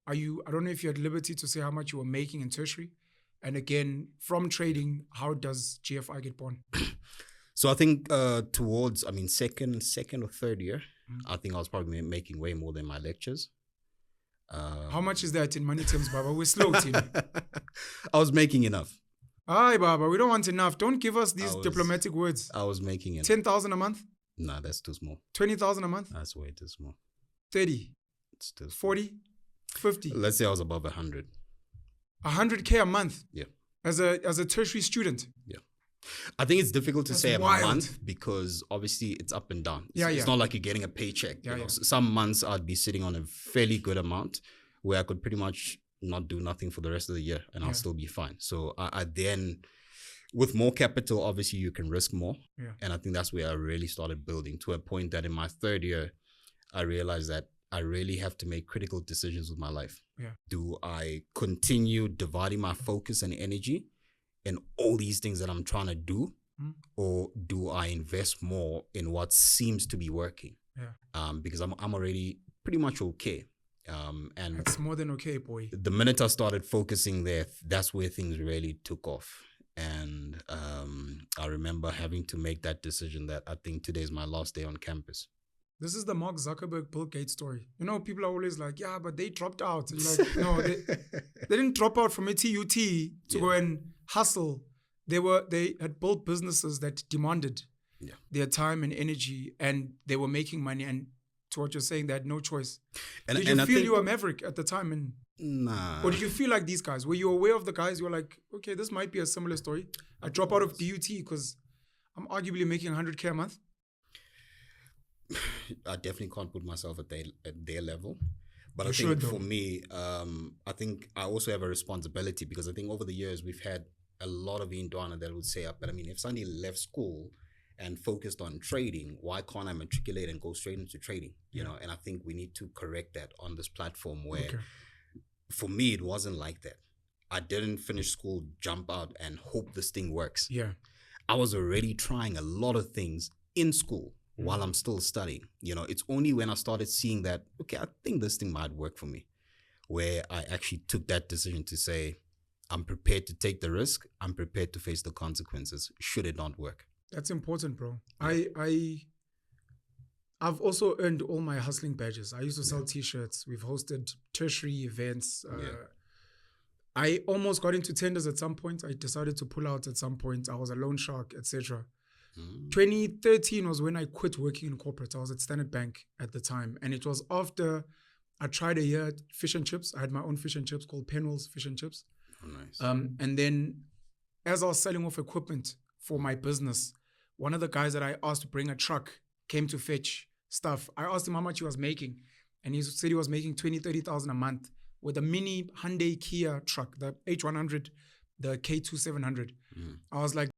I don't know if you're at liberty to say how much you were making in tertiary. And again, from trading, how does GFI get born? So I think towards, second or third year, I think I was probably making way more than my lectures. How much is that in money terms, Baba? We're slow, team. I was making enough. Aye, Baba, we don't want enough. Don't give us these diplomatic words. I was making enough. 10,000 a month? Nah, that's too small. 20,000 a month? That's way too small. 30? It's too small. 40? 50? Let's say I was above 100. 100K a month? Yeah. As a tertiary student? Yeah. I think it's difficult to say wild. a month because obviously it's up and down. It's Yeah. not like you're getting a paycheck. Yeah, you know? yeah. Some months I'd be sitting on a fairly good amount where I could pretty much not do nothing for the rest of the year and I'll still be fine. So I then, with more capital, obviously you can risk more. Yeah. And I think that's where I really started building to a point that in my third year, I realized that I really have to make critical decisions with my life. Yeah. Do I continue dividing my focus and energy in all these things that I'm trying to do, or do I invest more in what seems to be working? Yeah. Because I'm already pretty much okay. And it's more than okay, boy. The minute I started focusing there, that's where things really took off. And I remember having to make that decision that I think today is my last day on campus. This is the Mark Zuckerberg, Bill Gates story. You know, people are always like, yeah, but they dropped out. And you're like, no, they didn't drop out from a TUT to go and hustle. They had built businesses that demanded their time and energy, and they were making money. And to what you're saying, they had no choice. Did you feel you were a maverick at the time? And nah. Or did you feel like these guys? Were you aware of the guys? You were like, okay, this might be a similar story. I drop out of DUT because I'm arguably making 100K a month. I definitely can't put myself at their level. But I think for me, I think I also have a responsibility because I think over the years we've had a lot of Indwana that would say, but I mean, if Sandile left school and focused on trading, why can't I matriculate and go straight into trading? You know, and I think we need to correct that on this platform where for me, it wasn't like that. I didn't finish school, jump out and hope this thing works. Yeah. I was already trying a lot of things in school while I'm still studying. You know, it's only when I started seeing that, okay, I think this thing might work for me, where I actually took that decision to say, I'm prepared to take the risk. I'm prepared to face the consequences should it not work. That's important, bro. I've also earned all my hustling badges. I used to sell T-shirts. We've hosted tertiary events. I almost got into tenders at some point. I decided to pull out at some point. I was a loan shark, etc. 2013 was when I quit working in corporate. I was at Standard Bank at the time. And it was after I tried a year at Fish and Chips. I had my own fish and chips called Penwell's Fish and Chips. Oh, nice. And then as I was selling off equipment for my business, one of the guys that I asked to bring a truck came to fetch stuff. I asked him how much he was making. And he said he was making 30,000 a month with a mini Hyundai Kia truck, the H100, the K2700. I was like,